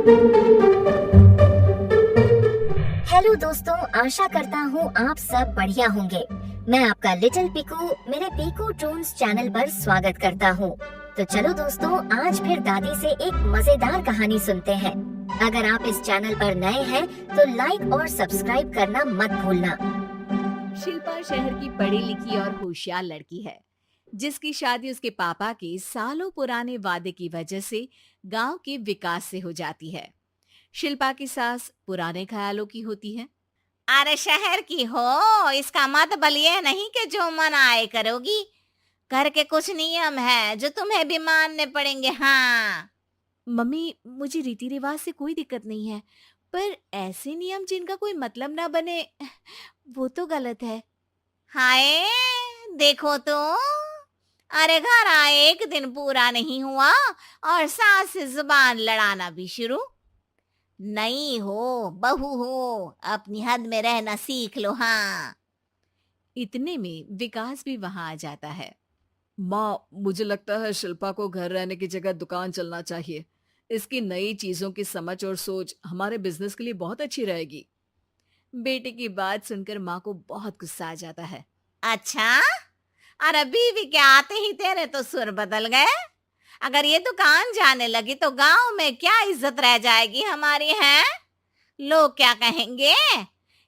Hello दोस्तों, आशा करता हूँ आप सब बढ़िया होंगे। मैं आपका लिटिल पिकू मेरे पिकू टून्स चैनल पर स्वागत करता हूँ। तो चलो दोस्तों, आज फिर दादी से एक मजेदार कहानी सुनते हैं। अगर आप इस चैनल पर नए हैं तो लाइक और सब्सक्राइब करना मत भूलना। शिल्पा शहर की पढ़ी लिखी और होशियार लड़की है, जिसकी शादी उसके पापा के सालों पुराने वादे की वजह से गांव के विकास से हो जाती है। शिल्पा की सास पुराने ख्यालों की होती है। अरे शहर की हो, इसका मतलब ये नहीं कि जो मन आए करोगी। घर के कुछ नियम है जो तुम्हें भी मानने पड़ेंगे। हाँ। मम्मी, मुझे रीति रिवाज से कोई दिक्कत नहीं है, पर ऐसे नियम जिनका कोई मतलब ना बने, वो तो गलत है। हाय, देखो तो। अरे घर आए एक दिन पूरा नहीं हुआ और सास से जुबान लड़ाना भी शुरू। नहीं हो, बहू हो, अपनी हद में रहना सीख लो। हाँ। इतने में विकास भी वहां आ जाता है। माँ, मुझे लगता है शिल्पा को घर रहने की जगह दुकान चलना चाहिए। इसकी नई चीजों की समझ और सोच हमारे बिजनेस के लिए बहुत अच्छी रहेगी। बेटे की बात सुनकर माँ को बहुत गुस्सा आ जाता है। अच्छा, अरे बीवी के आते ही तेरे तो सुर बदल गए। अगर ये दुकान जाने लगी तो गांव में क्या इज्जत रह जाएगी हमारी। है लोग क्या कहेंगे।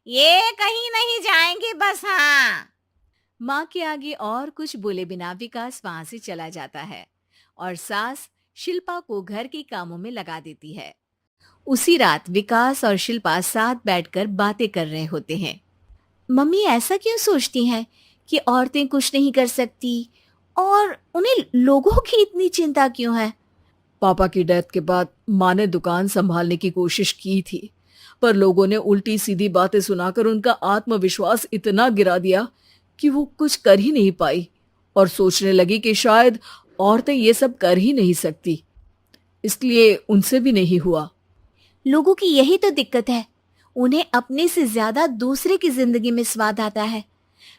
ये कहीं नहीं जाएंगी बस। हाँ। माँ के आगे और कुछ बोले बिना विकास वहां से चला जाता है और सास शिल्पा को घर के कामों में लगा देती है। उसी रात विकास और शिल्पा साथ बैठकर बातें कर रहे होते हैं। मम्मी ऐसा क्यों सोचती हैं कि औरतें कुछ नहीं कर सकती, और उन्हें लोगों की इतनी चिंता क्यों है? पापा की डेथ के बाद माँ ने दुकान संभालने की कोशिश की थी, पर लोगों ने उल्टी सीधी बातें सुनाकर उनका आत्मविश्वास इतना गिरा दिया कि वो कुछ कर ही नहीं पाई और सोचने लगी कि शायद औरतें ये सब कर ही नहीं सकती। इसलिए उनसे भी नहीं हुआ। लोगों की यही तो दिक्कत है, उन्हें अपने से ज्यादा दूसरे की जिंदगी में स्वाद आता है।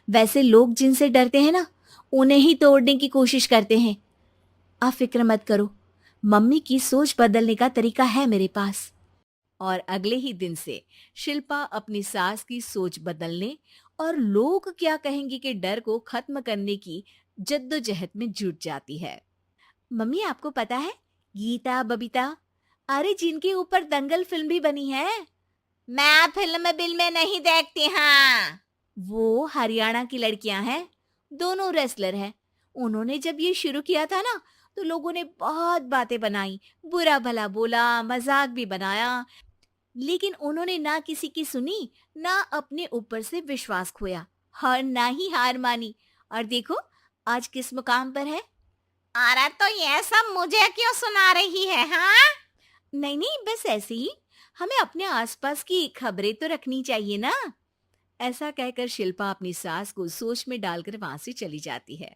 वैसे लोग जिनसे डरते हैं ना, उन्हें ही तोड़ने की कोशिश करते हैं। आप फिक्र मत करो, मम्मी की सोच बदलने का तरीका है मेरे पास। और अगले ही दिन से शिल्पा अपनी सास की सोच बदलने और लोग क्या कहेंगे के डर को खत्म करने की जद्दोजहद में जुट जाती है। मम्मी, आपको पता है गीता, बबीता, अरे जिनके ऊपर दंगल फिल्म भी बनी है, मैं फिल्म बिल में नहीं देखती। हाँ। वो हरियाणा की लड़कियां हैं। दोनों रेसलर हैं। उन्होंने जब ये शुरू किया था ना, तो लोगों ने बहुत बातें बनाई, बुरा भला बोला, मजाक भी बनाया, लेकिन उन्होंने ना किसी की सुनी, ना अपने ऊपर से विश्वास खोया और ना ही हार मानी। और देखो आज किस मुकाम पर है। अरे तो ये सब मुझे क्यों सुना रही है। हाँ। नहीं नहीं, बस ऐसे ही, हमें अपने आसपास की खबरें तो रखनी चाहिए ना। ऐसा कहकर शिल्पा अपनी सास को सोच में डालकर वहां से चली जाती है।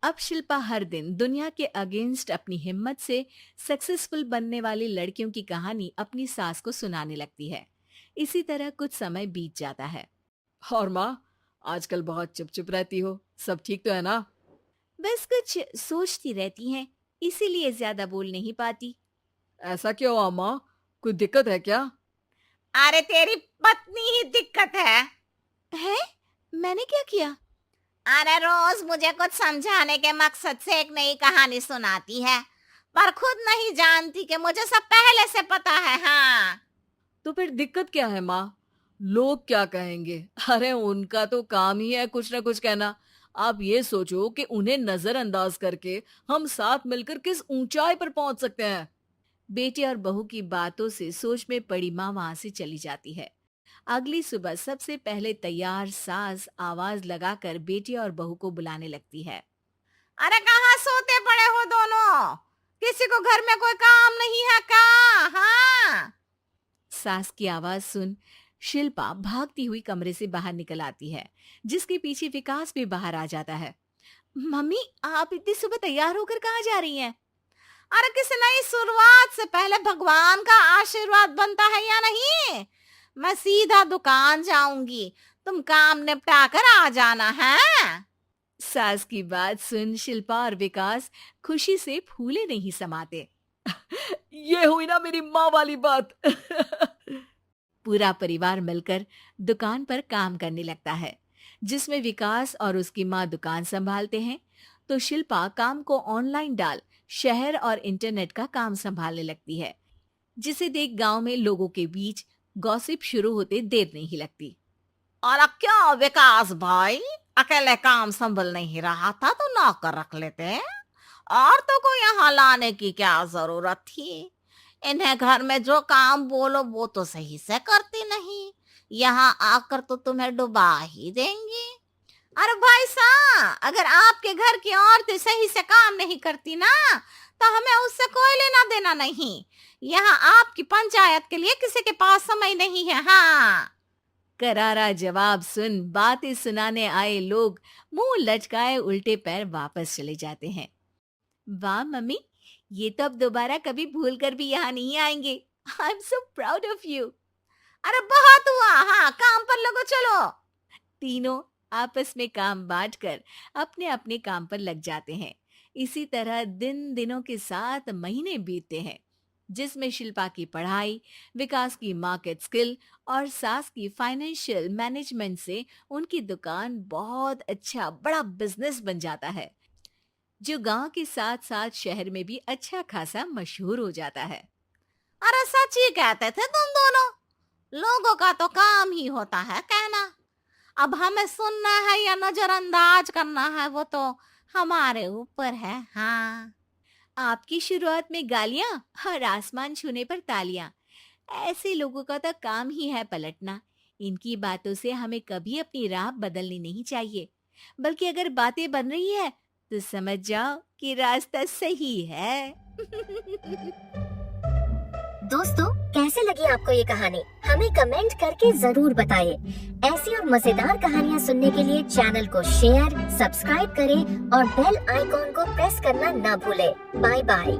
अब शिल्पा हर दिन दुनिया के अगेंस्ट अपनी हिम्मत से सक्सेसफुल बनने वाली लड़कियों की कहानी अपनी सास को सुनाने लगती है। इसी तरह कुछ समय बीत जाता है। और माँ, आजकल बहुत चुप चुप रहती हो, सब ठीक तो है ना? बस कुछ सोचती रहती हैं, इसीलिए ज्यादा बोल नहीं पाती। ऐसा क्यों हुआ माँ? कोई दिक्कत है क्या? अरे तेरी पत्नी ही दिक्कत है? मैंने क्या किया? अरे रोज मुझे कुछ समझाने के मकसद से एक नई कहानी सुनाती है, पर खुद नहीं जानती कि मुझे सब पहले से पता है। हाँ। तो फिर दिक्कत क्या है माँ? लोग क्या कहेंगे? अरे उनका तो काम ही है कुछ ना कुछ कहना। आप ये सोचो कि उन्हें नजरअंदाज करके हम साथ मिलकर किस ऊंचाई पर पहुंच सकते हैं। बेटे और बहू की बातों से सोच में पड़ी माँ वहां से चली जाती है। अगली सुबह सबसे पहले तैयार सास आवाज लगाकर बेटे और बहू को बुलाने लगती है। अरे कहाँ सोते पड़े हो दोनों? किसी को घर में कोई काम नहीं है का? हाँ। सास की आवाज सुन शिल्पा भागती हुई कमरे से बाहर निकल आती है, जिसके पीछे विकास भी बाहर आ जाता है। मम्मी, आप इतनी सुबह तैयार होकर कहाँ जा रही हैं? अरे किसी नई शुरुआत से पहले भगवान का आशीर्वाद बनता है या नहीं? मैं सीधा दुकान जाऊंगी, तुम काम निपटा कर आ जाना है। सास की बात सुन शिल्पा और विकास खुशी से फूले नहीं समाते। ये हुई ना मेरी माँ वाली बात। पूरा परिवार मिलकर दुकान पर काम करने लगता है, जिसमें विकास और उसकी माँ दुकान संभालते हैं, तो शिल्पा काम को ऑनलाइन डाल शहर और इंटरनेट का काम संभालने लगती है, जिसे देख गांव में लोगों के बीच गॉसिप शुरू होते देर नहीं लगती। और क्या विकास भाई, अकेले काम संभल नहीं रहा था तो नौकर रख लेते, और तो को यहाँ लाने की क्या जरूरत थी। इन्हें घर में जो काम बोलो वो तो सही से करती नहीं, यहाँ आकर तो तुम्हें डुबा ही देंगी। अरे भाई साहब, अगर आपके घर की औरतें सही से काम नहीं करती ना, तो हमें उससे कोई लेना देना नहीं। यहाँ आपकी पंचायत के लिए किसी के पास समय नहीं है। हाँ, करारा जवाब सुन बातें सुनाने आए लोग मुंह लटकाए उल्टे पैर वापस चले जाते हैं। वाह मम्मी, ये तो अब दोबारा कभी भूल कर भी यहाँ नहीं आएंगे। I am so proud of you. अरे बहुत हुआ, हाँ काम पर लगो चलो। तीनों आपस में काम बांटकर अपने अपने काम पर लग जाते हैं। इसी तरह दिनों के साथ महीने बीतते हैं, जिसमें शिल्पा की पढ़ाई, विकास की मार्केट स्किल और सास की फाइनेंशियल मैनेजमेंट से उनकी दुकान बहुत अच्छा बड़ा बिजनेस बन जाता है, जो गांव के साथ साथ शहर में भी अच्छा खासा मशहूर हो जाता है। अरे सच ही कहते थे तुम दोनों, लोगों का तो काम ही होता है कहना। अब हमें सुनना है या नजरअंदाज करना है वो तो हमारे ऊपर है। हाँ, आपकी शुरुआत में गालियां और आसमान छूने पर तालियां, ऐसे लोगों का तो काम ही है पलटना। इनकी बातों से हमें कभी अपनी राह बदलनी नहीं चाहिए, बल्कि अगर बातें बन रही है तो समझ जाओ कि रास्ता सही है। दोस्तों, कैसे लगी आपको ये कहानी? हमें कमेंट करके जरूर बताइए। ऐसी और मजेदार कहानियाँ सुनने के लिए चैनल को शेयर, सब्सक्राइब करें और बेल आइकॉन को प्रेस करना ना भूलें। Bye bye.